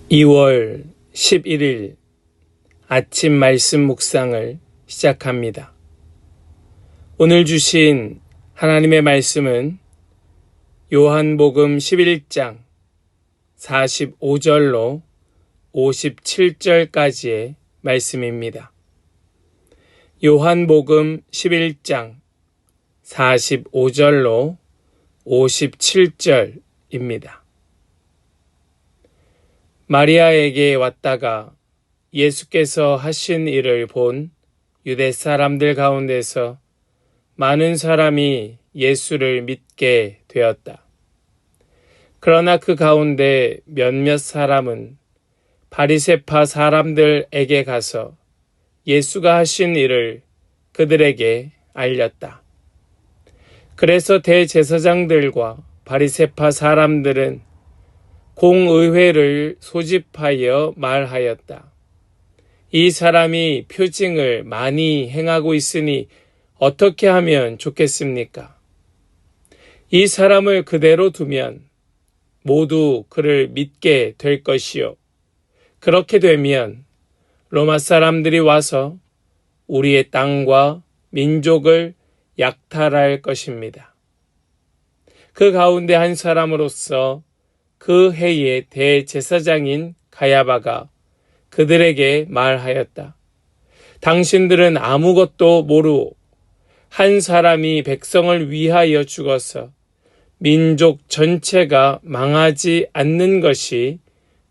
2월 11일 아침 말씀 묵상을 시작합니다. 오늘 주신 하나님의 말씀은 요한복음 11장 45절로 57절까지의 말씀입니다. 요한복음 11장 45절로 57절입니다. 마리아에게 왔다가 예수께서 하신 일을 본 유대 사람들 가운데서 많은 사람이 예수를 믿게 되었다. 그러나 그 가운데 몇몇 사람은 바리새파 사람들에게 가서 예수가 하신 일을 그들에게 알렸다. 그래서 대제사장들과 바리새파 사람들은 공의회를 소집하여 말하였다. 이 사람이 표징을 많이 행하고 있으니 어떻게 하면 좋겠습니까? 이 사람을 그대로 두면 모두 그를 믿게 될 것이요. 그렇게 되면 로마 사람들이 와서 우리의 땅과 민족을 약탈할 것입니다. 그 가운데 한 사람으로서 그 해의 대제사장인 가야바가 그들에게 말하였다. 당신들은 아무것도 모르고 한 사람이 백성을 위하여 죽어서 민족 전체가 망하지 않는 것이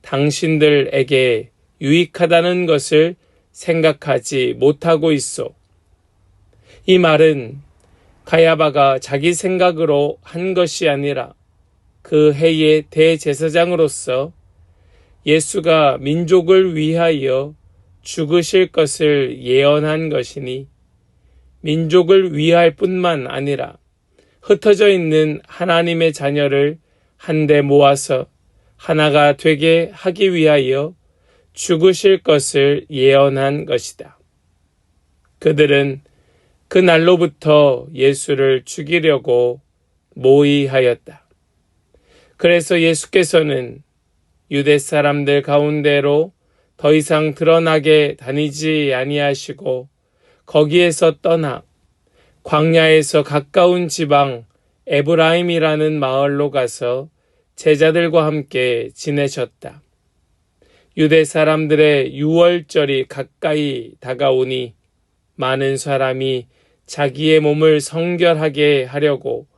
당신들에게 유익하다는 것을 생각하지 못하고 있소. 이 말은 가야바가 자기 생각으로 한 것이 아니라 그 해의 대제사장으로서 예수가 민족을 위하여 죽으실 것을 예언한 것이니 민족을 위할 뿐만 아니라 흩어져 있는 하나님의 자녀를 한데 모아서 하나가 되게 하기 위하여 죽으실 것을 예언한 것이다. 그들은 그 날로부터 예수를 죽이려고 모의하였다. 그래서 예수께서는 유대 사람들 가운데로 더 이상 드러나게 다니지 아니하시고 거기에서 떠나 광야에서 가까운 지방 에브라임이라는 마을로 가서 제자들과 함께 지내셨다. 유대 사람들의 유월절이 가까이 다가오니 많은 사람이 자기의 몸을 성결하게 하려고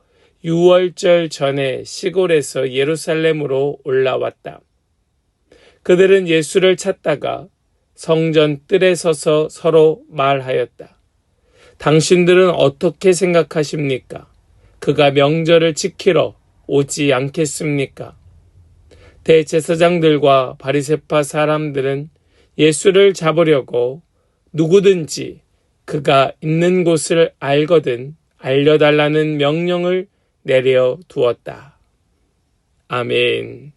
유월절 전에 시골에서 예루살렘으로 올라왔다. 그들은 예수를 찾다가 성전 뜰에 서서 서로 말하였다. 당신들은 어떻게 생각하십니까? 그가 명절을 지키러 오지 않겠습니까? 대제사장들과 바리새파 사람들은 예수를 잡으려고 누구든지 그가 있는 곳을 알거든 알려달라는 명령을 내려두었다. 아멘.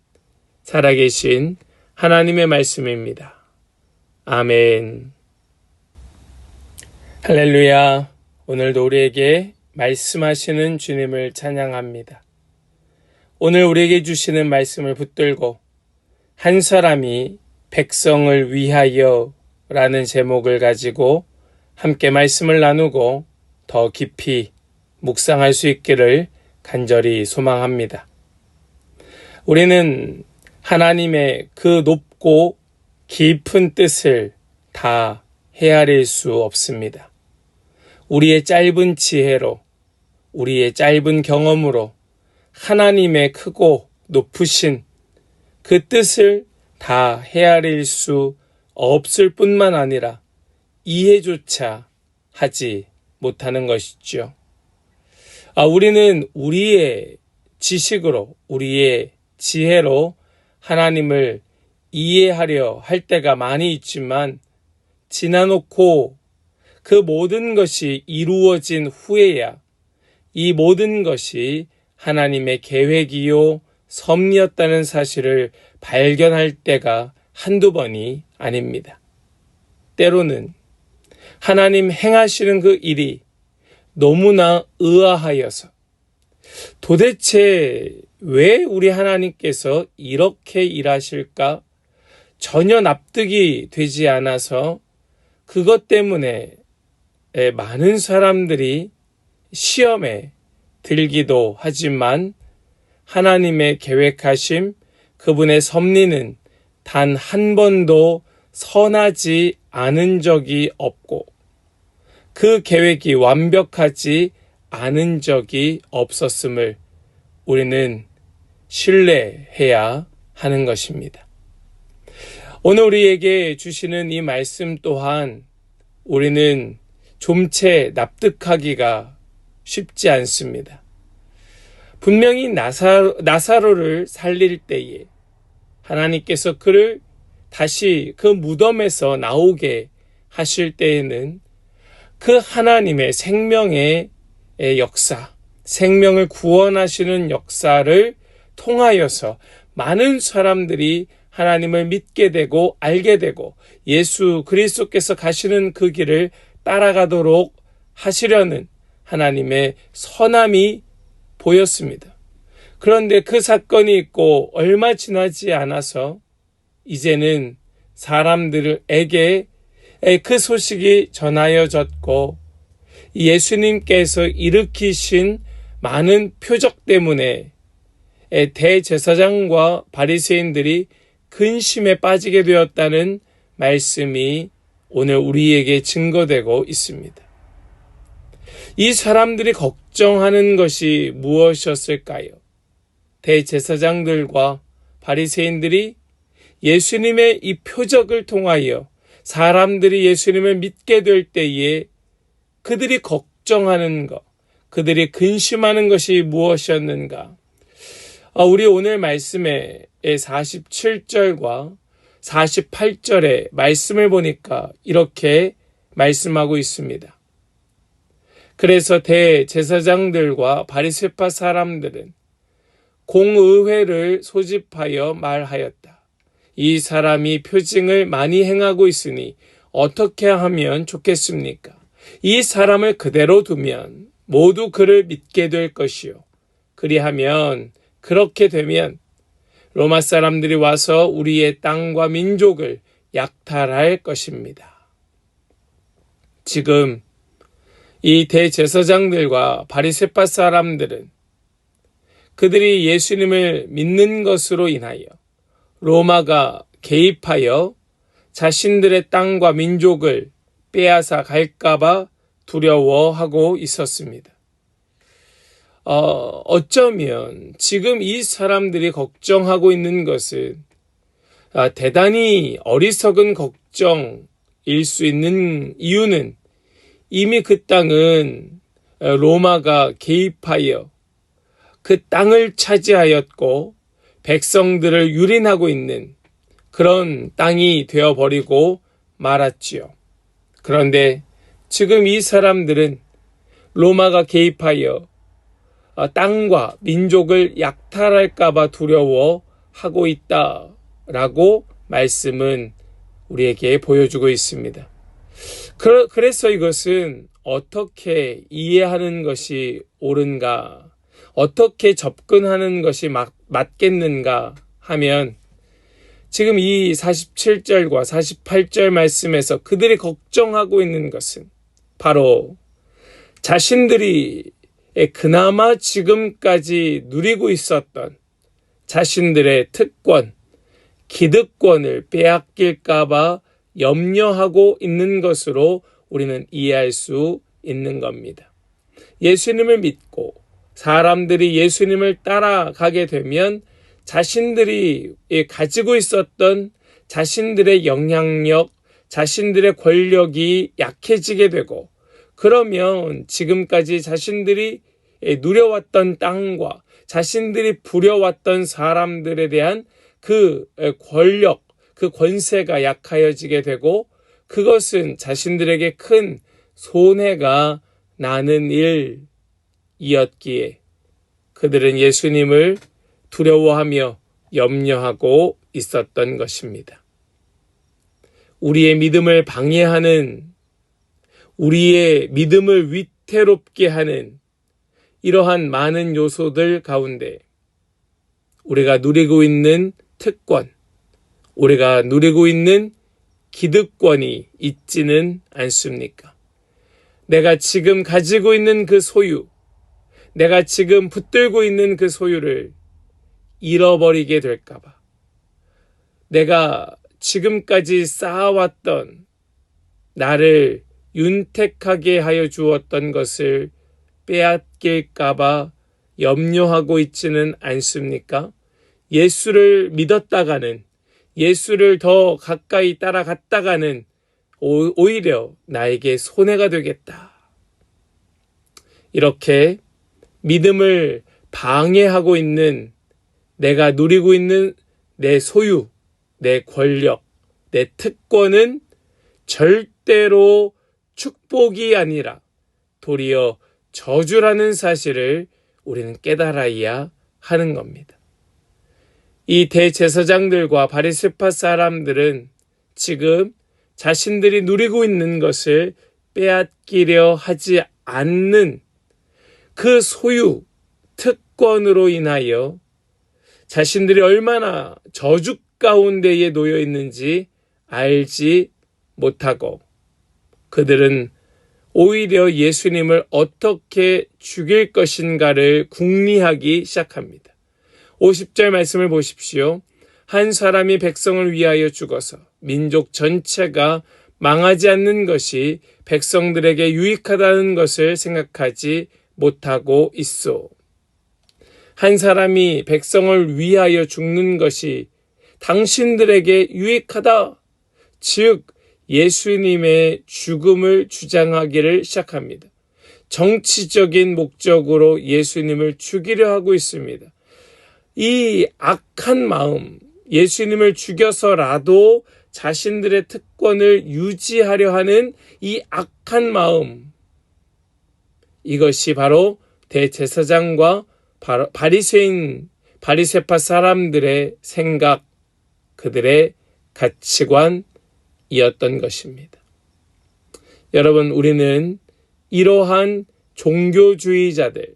살아계신 하나님의 말씀입니다. 아멘. 할렐루야. 오늘도 우리에게 말씀하시는 주님을 찬양합니다. 오늘 우리에게 주시는 말씀을 붙들고 한 사람이 백성을 위하여 라는 제목을 가지고 함께 말씀을 나누고 더 깊이 묵상할 수 있기를 간절히 소망합니다. 우리는 하나님의 그 높고 깊은 뜻을 다 헤아릴 수 없습니다. 우리의 짧은 지혜로, 우리의 짧은 경험으로 하나님의 크고 높으신 그 뜻을 다 헤아릴 수 없을 뿐만 아니라 이해조차 하지 못하는 것이죠. 우리는 우리의 지식으로, 우리의 지혜로 하나님을 이해하려 할 때가 많이 있지만 지나놓고 그 모든 것이 이루어진 후에야 이 모든 것이 하나님의 계획이요 섭리였다는 사실을 발견할 때가 한두 번이 아닙니다. 때로는 하나님 행하시는 그 일이 너무나 의아하여서 도대체 왜 우리 하나님께서 이렇게 일하실까? 전혀 납득이 되지 않아서 그것 때문에 많은 사람들이 시험에 들기도 하지만 하나님의 계획하심, 그분의 섭리는 단 한 번도 선하지 않은 적이 없고 그 계획이 완벽하지 않은 적이 없었음을 우리는 신뢰해야 하는 것입니다. 오늘 우리에게 주시는 이 말씀 또한 우리는 좀채 납득하기가 쉽지 않습니다. 분명히 나사로를 살릴 때에 하나님께서 그를 다시 그 무덤에서 나오게 하실 때에는 그 하나님의 생명의 역사, 생명을 구원하시는 역사를 통하여서 많은 사람들이 하나님을 믿게 되고 알게 되고 예수 그리스도께서 가시는 그 길을 따라가도록 하시려는 하나님의 선함이 보였습니다. 그런데 그 사건이 있고 얼마 지나지 않아서 이제는 사람들에게 그 소식이 전하여졌고 예수님께서 일으키신 많은 표적 때문에 대제사장과 바리새인들이 근심에 빠지게 되었다는 말씀이 오늘 우리에게 증거되고 있습니다. 이 사람들이 걱정하는 것이 무엇이었을까요? 대제사장들과 바리새인들이 예수님의 이 표적을 통하여 사람들이 예수님을 믿게 될 때에 그들이 걱정하는 것, 그들이 근심하는 것이 무엇이었는가? 우리 오늘 말씀의 47절과 48절의 말씀을 보니까 이렇게 말씀하고 있습니다. 그래서 대제사장들과 바리새파 사람들은 공의회를 소집하여 말하였다. 이 사람이 표징을 많이 행하고 있으니 어떻게 하면 좋겠습니까? 이 사람을 그대로 두면 모두 그를 믿게 될 것이요. 그리하면 그렇게 되면 로마 사람들이 와서 우리의 땅과 민족을 약탈할 것입니다. 지금 이 대제사장들과 바리새파 사람들은 그들이 예수님을 믿는 것으로 인하여 로마가 개입하여 자신들의 땅과 민족을 빼앗아 갈까봐 두려워하고 있었습니다. 어쩌면 지금 이 사람들이 걱정하고 있는 것은 대단히 어리석은 걱정일 수 있는 이유는 이미 그 땅은 로마가 개입하여 그 땅을 차지하였고 백성들을 유린하고 있는 그런 땅이 되어버리고 말았지요. 그런데 지금 이 사람들은 로마가 개입하여 땅과 민족을 약탈할까봐 두려워하고 있다라고 말씀은 우리에게 보여주고 있습니다. 그래서 이것은 어떻게 이해하는 것이 옳은가, 어떻게 접근하는 것이 맞겠는가 하면 지금 이 47절과 48절 말씀에서 그들이 걱정하고 있는 것은 바로 자신들이 그나마 지금까지 누리고 있었던 자신들의 특권, 기득권을 빼앗길까봐 염려하고 있는 것으로 우리는 이해할 수 있는 겁니다. 예수님을 믿고 사람들이 예수님을 따라가게 되면 자신들이 가지고 있었던 자신들의 영향력, 자신들의 권력이 약해지게 되고 그러면 지금까지 자신들이 누려왔던 땅과 자신들이 부려왔던 사람들에 대한 그 권력, 그 권세가 약하여지게 되고 그것은 자신들에게 큰 손해가 나는 일이었기에 그들은 예수님을 두려워하며 염려하고 있었던 것입니다. 우리의 믿음을 방해하는, 우리의 믿음을 위태롭게 하는 이러한 많은 요소들 가운데 우리가 누리고 있는 특권, 우리가 누리고 있는 기득권이 있지는 않습니까? 내가 지금 가지고 있는 그 소유, 내가 지금 붙들고 있는 그 소유를 잃어버리게 될까봐, 내가 지금까지 쌓아왔던, 나를 윤택하게 하여 주었던 것을 빼앗길까봐 염려하고 있지는 않습니까? 예수를 믿었다가는, 예수를 더 가까이 따라갔다가는 오히려 나에게 손해가 되겠다. 이렇게 믿음을 방해하고 있는, 내가 누리고 있는 내 소유, 내 권력, 내 특권은 절대로 축복이 아니라 도리어 저주라는 사실을 우리는 깨달아야 하는 겁니다. 이 대제사장들과 바리새파 사람들은 지금 자신들이 누리고 있는 것을 빼앗기려 하지 않는 그 소유, 특권으로 인하여 자신들이 얼마나 저주 가운데에 놓여 있는지 알지 못하고, 그들은 오히려 예수님을 어떻게 죽일 것인가를 궁리하기 시작합니다. 50절 말씀을 보십시오. 한 사람이 백성을 위하여 죽어서 민족 전체가 망하지 않는 것이 백성들에게 유익하다는 것을 생각하지 못하고 있소. 한 사람이 백성을 위하여 죽는 것이 당신들에게 유익하다. 즉, 예수님의 죽음을 주장하기를 시작합니다. 정치적인 목적으로 예수님을 죽이려 하고 있습니다. 이 악한 마음, 예수님을 죽여서라도 자신들의 특권을 유지하려 하는 이 악한 마음, 이것이 바로 대제사장과 바리새파 사람들의 생각, 그들의 가치관이었던 것입니다. 여러분, 우리는 이러한 종교주의자들,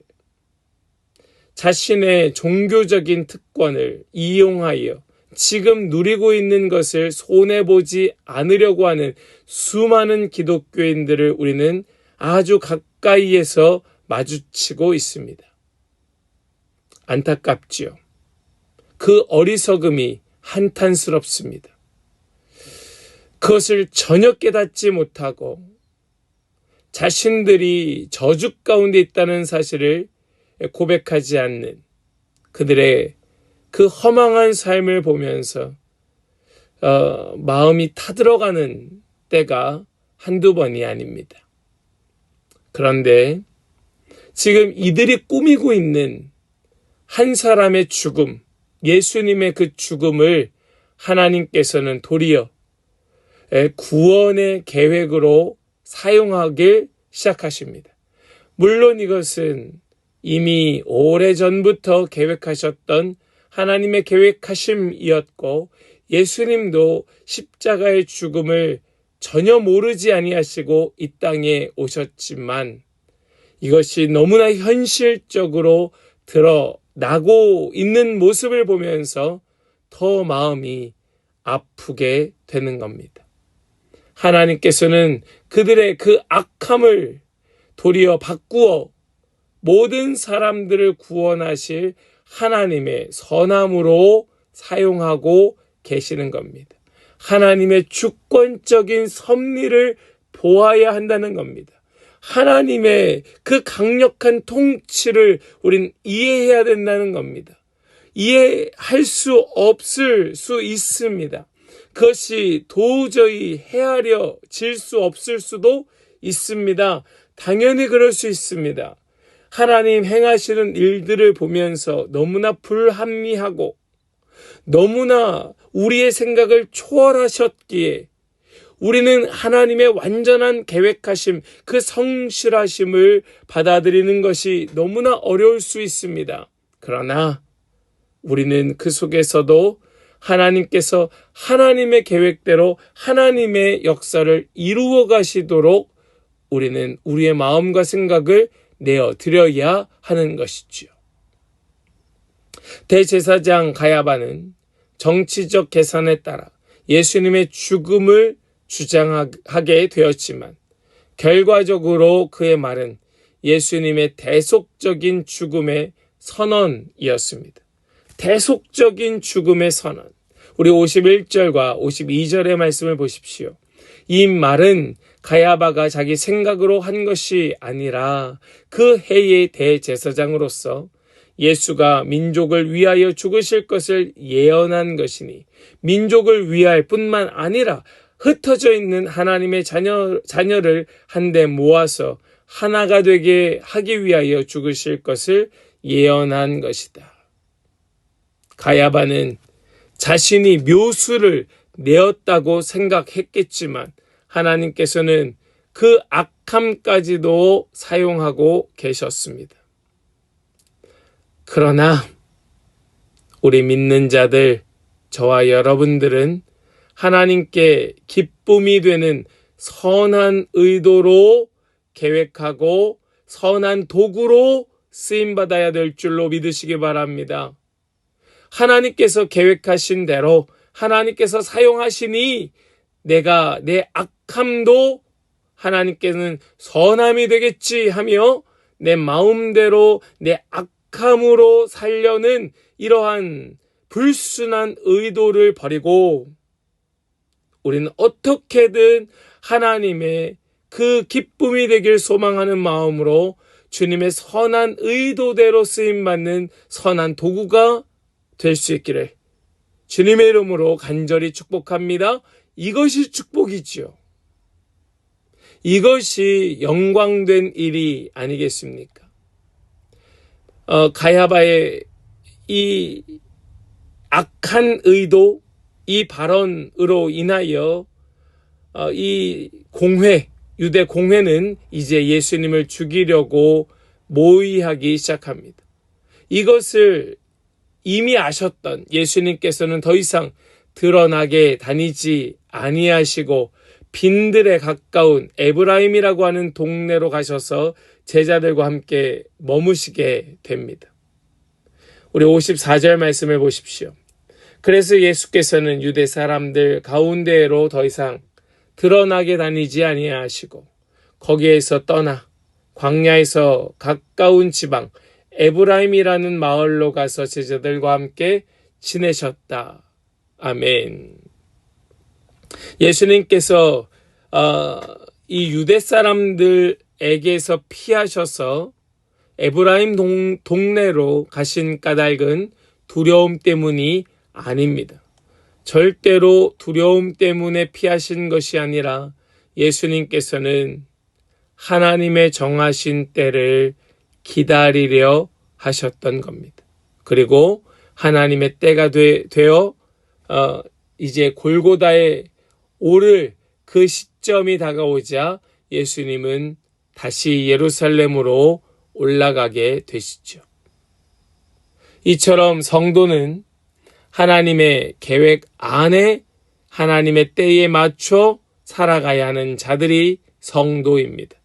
자신의 종교적인 특권을 이용하여 지금 누리고 있는 것을 손해보지 않으려고 하는 수많은 기독교인들을 우리는 아주 가까이에서 마주치고 있습니다. 안타깝지요. 그 어리석음이 한탄스럽습니다. 그것을 전혀 깨닫지 못하고 자신들이 저주 가운데 있다는 사실을 고백하지 않는 그들의 그 허망한 삶을 보면서 마음이 타들어가는 때가 한두 번이 아닙니다. 그런데 지금 이들이 꾸미고 있는 한 사람의 죽음, 예수님의 그 죽음을 하나님께서는 도리어 구원의 계획으로 사용하길 시작하십니다. 물론 이것은 이미 오래전부터 계획하셨던 하나님의 계획하심이었고, 예수님도 십자가의 죽음을 전혀 모르지 아니하시고 이 땅에 오셨지만 이것이 너무나 현실적으로 드러나고 있는 모습을 보면서 더 마음이 아프게 되는 겁니다. 하나님께서는 그들의 그 악함을 도리어 바꾸어 모든 사람들을 구원하실 하나님의 선함으로 사용하고 계시는 겁니다. 하나님의 주권적인 섭리를 보아야 한다는 겁니다. 하나님의 그 강력한 통치를 우린 이해해야 된다는 겁니다. 이해할 수 없을 수 있습니다. 그것이 도저히 헤아려질 수 없을 수도 있습니다. 당연히 그럴 수 있습니다. 하나님 행하시는 일들을 보면서 너무나 불합리하고 너무나 우리의 생각을 초월하셨기에 우리는 하나님의 완전한 계획하심, 그 성실하심을 받아들이는 것이 너무나 어려울 수 있습니다. 그러나 우리는 그 속에서도 하나님께서 하나님의 계획대로 하나님의 역사를 이루어 가시도록 우리는 우리의 마음과 생각을 내어드려야 하는 것이지요. 대제사장 가야바는 정치적 계산에 따라 예수님의 죽음을 주장하게 되었지만 결과적으로 그의 말은 예수님의 대속적인 죽음의 선언이었습니다. 대속적인 죽음의 선언. 우리 51절과 52절의 말씀을 보십시오. 이 말은 가야바가 자기 생각으로 한 것이 아니라 그 해의 대제사장으로서 예수가 민족을 위하여 죽으실 것을 예언한 것이니 민족을 위할 뿐만 아니라 흩어져 있는 하나님의 자녀를 한데 모아서 하나가 되게 하기 위하여 죽으실 것을 예언한 것이다. 가야바는 자신이 묘수를 내었다고 생각했겠지만 하나님께서는 그 악함까지도 사용하고 계셨습니다. 그러나 우리 믿는 자들, 저와 여러분들은 하나님께 기쁨이 되는 선한 의도로 계획하고 선한 도구로 쓰임받아야 될 줄로 믿으시기 바랍니다. 하나님께서 계획하신 대로 하나님께서 사용하시니 내가 내 악함도 하나님께는 선함이 되겠지 하며 내 마음대로 내 악함으로 살려는 이러한 불순한 의도를 버리고 우리는 어떻게든 하나님의 그 기쁨이 되길 소망하는 마음으로 주님의 선한 의도대로 쓰임받는 선한 도구가 될 수 있기를 주님의 이름으로 간절히 축복합니다. 이것이 축복이지요. 이것이 영광된 일이 아니겠습니까? 가야바의 이 악한 의도, 이 발언으로 인하여 이 공회, 유대 공회는 이제 예수님을 죽이려고 모의하기 시작합니다. 이것을 이미 아셨던 예수님께서는 더 이상 드러나게 다니지 아니하시고 빈들에 가까운 에브라임이라고 하는 동네로 가셔서 제자들과 함께 머무시게 됩니다. 우리 54절 말씀을 보십시오. 그래서 예수께서는 유대 사람들 가운데로 더 이상 드러나게 다니지 아니하시고 거기에서 떠나 광야에서 가까운 지방 에브라임이라는 마을로 가서 제자들과 함께 지내셨다. 아멘. 예수님께서 이 유대 사람들에게서 피하셔서 에브라임 동네로 가신 까닭은 두려움 때문이 아닙니다. 절대로 두려움 때문에 피하신 것이 아니라 예수님께서는 하나님의 정하신 때를 기다리려 하셨던 겁니다. 그리고 하나님의 때가 되어 이제 골고다에 오를 그 시점이 다가오자 예수님은 다시 예루살렘으로 올라가게 되시죠. 이처럼 성도는 하나님의 계획 안에 하나님의 때에 맞춰 살아가야 하는 자들이 성도입니다.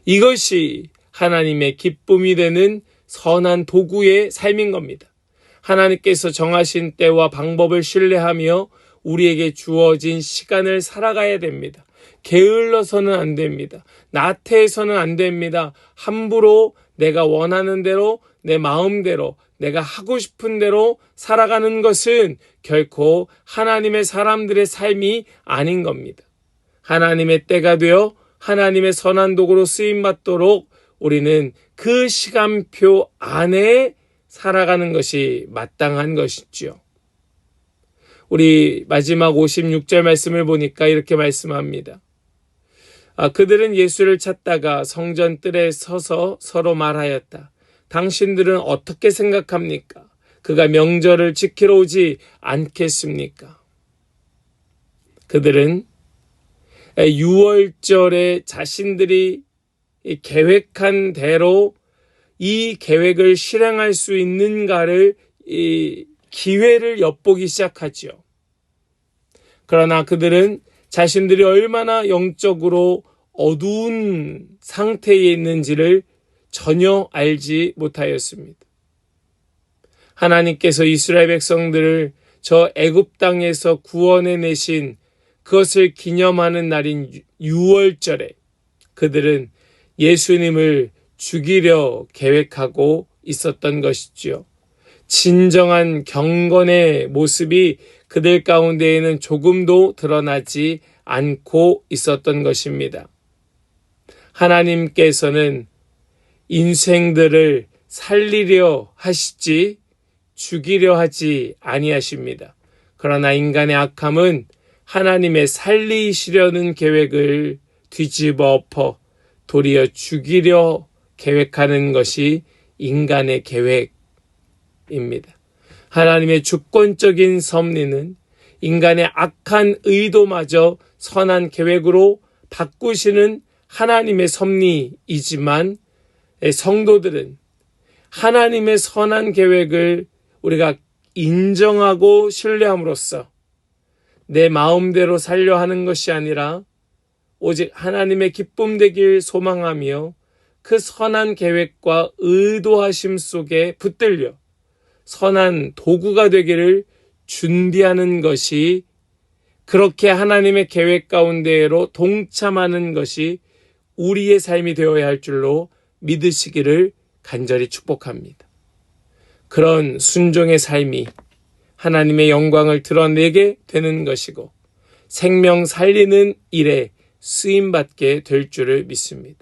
이것이 하나님의 기쁨이 되는 선한 도구의 삶인 겁니다. 하나님께서 정하신 때와 방법을 신뢰하며 우리에게 주어진 시간을 살아가야 됩니다. 게을러서는 안 됩니다. 나태해서는 안 됩니다. 함부로 내가 원하는 대로 내 마음대로 내가 하고 싶은 대로 살아가는 것은 결코 하나님의 사람들의 삶이 아닌 겁니다. 하나님의 때가 되어 하나님의 선한 도구로 쓰임받도록 우리는 그 시간표 안에 살아가는 것이 마땅한 것이죠. 우리 마지막 56절 말씀을 보니까 이렇게 말씀합니다. 그들은 예수를 찾다가 성전 뜰에 서서 서로 말하였다. 당신들은 어떻게 생각합니까? 그가 명절을 지키러 오지 않겠습니까? 그들은 6월절에 자신들이 계획한 대로 이 계획을 실행할 수 있는가를 기회를 엿보기 시작하죠. 그러나 그들은 자신들이 얼마나 영적으로 어두운 상태에 있는지를 전혀 알지 못하였습니다. 하나님께서 이스라엘 백성들을 저 애굽 땅에서 구원해 내신 그것을 기념하는 날인 6월절에 그들은 예수님을 죽이려 계획하고 있었던 것이지요. 진정한 경건의 모습이 그들 가운데에는 조금도 드러나지 않고 있었던 것입니다. 하나님께서는 인생들을 살리려 하시지 죽이려 하지 아니하십니다. 그러나 인간의 악함은 하나님의 살리시려는 계획을 뒤집어 엎어 도리어 죽이려 계획하는 것이 인간의 계획입니다. 하나님의 주권적인 섭리는 인간의 악한 의도마저 선한 계획으로 바꾸시는 하나님의 섭리이지만 성도들은 하나님의 선한 계획을 우리가 인정하고 신뢰함으로써 내 마음대로 살려 하는 것이 아니라 오직 하나님의 기쁨 되길 소망하며 그 선한 계획과 의도하심 속에 붙들려 선한 도구가 되기를 준비하는 것이, 그렇게 하나님의 계획 가운데로 동참하는 것이 우리의 삶이 되어야 할 줄로 믿으시기를 간절히 축복합니다. 그런 순종의 삶이 하나님의 영광을 드러내게 되는 것이고 생명 살리는 일에 쓰임받게 될 줄을 믿습니다.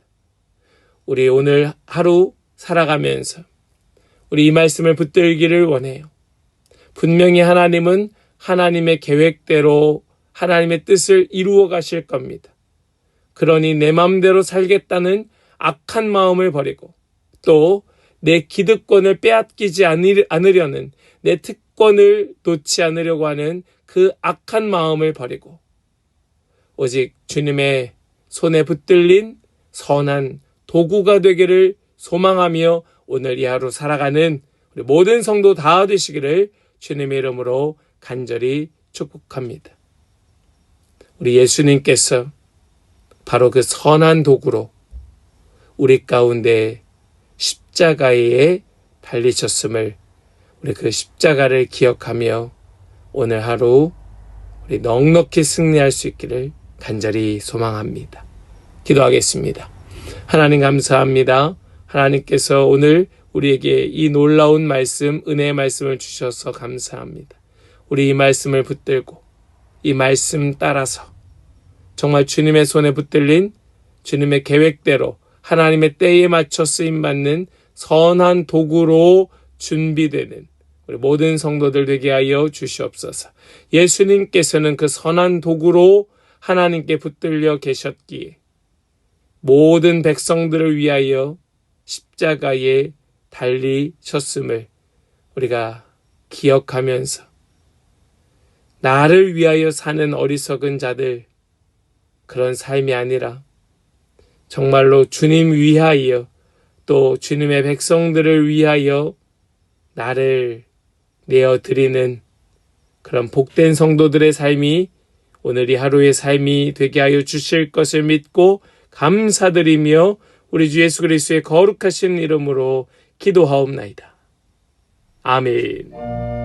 우리 오늘 하루 살아가면서 우리 이 말씀을 붙들기를 원해요. 분명히 하나님은 하나님의 계획대로 하나님의 뜻을 이루어 가실 겁니다. 그러니 내 마음대로 살겠다는 악한 마음을 버리고 또 내 기득권을 빼앗기지 않으려는, 내 특권을 놓지 않으려고 하는 그 악한 마음을 버리고 오직 주님의 손에 붙들린 선한 도구가 되기를 소망하며 오늘 이 하루 살아가는 우리 모든 성도 다 되시기를 주님의 이름으로 간절히 축복합니다. 우리 예수님께서 바로 그 선한 도구로 우리 가운데 십자가에 달리셨음을, 우리 그 십자가를 기억하며 오늘 하루 우리 넉넉히 승리할 수 있기를 간절히 소망합니다. 기도하겠습니다. 하나님 감사합니다. 하나님께서 오늘 우리에게 이 놀라운 말씀, 은혜의 말씀을 주셔서 감사합니다. 우리 이 말씀을 붙들고 이 말씀 따라서 정말 주님의 손에 붙들린 주님의 계획대로 하나님의 때에 맞춰 쓰임받는 선한 도구로 준비되는 우리 모든 성도들 되게 하여 주시옵소서. 예수님께서는 그 선한 도구로 하나님께 붙들려 계셨기에 모든 백성들을 위하여 십자가에 달리셨음을 우리가 기억하면서 나를 위하여 사는 어리석은 자들, 그런 삶이 아니라 정말로 주님 위하여 또 주님의 백성들을 위하여 나를 내어드리는 그런 복된 성도들의 삶이 오늘 이 하루의 삶이 되게 하여 주실 것을 믿고 감사드리며 우리 주 예수 그리스도의 거룩하신 이름으로 기도하옵나이다. 아멘.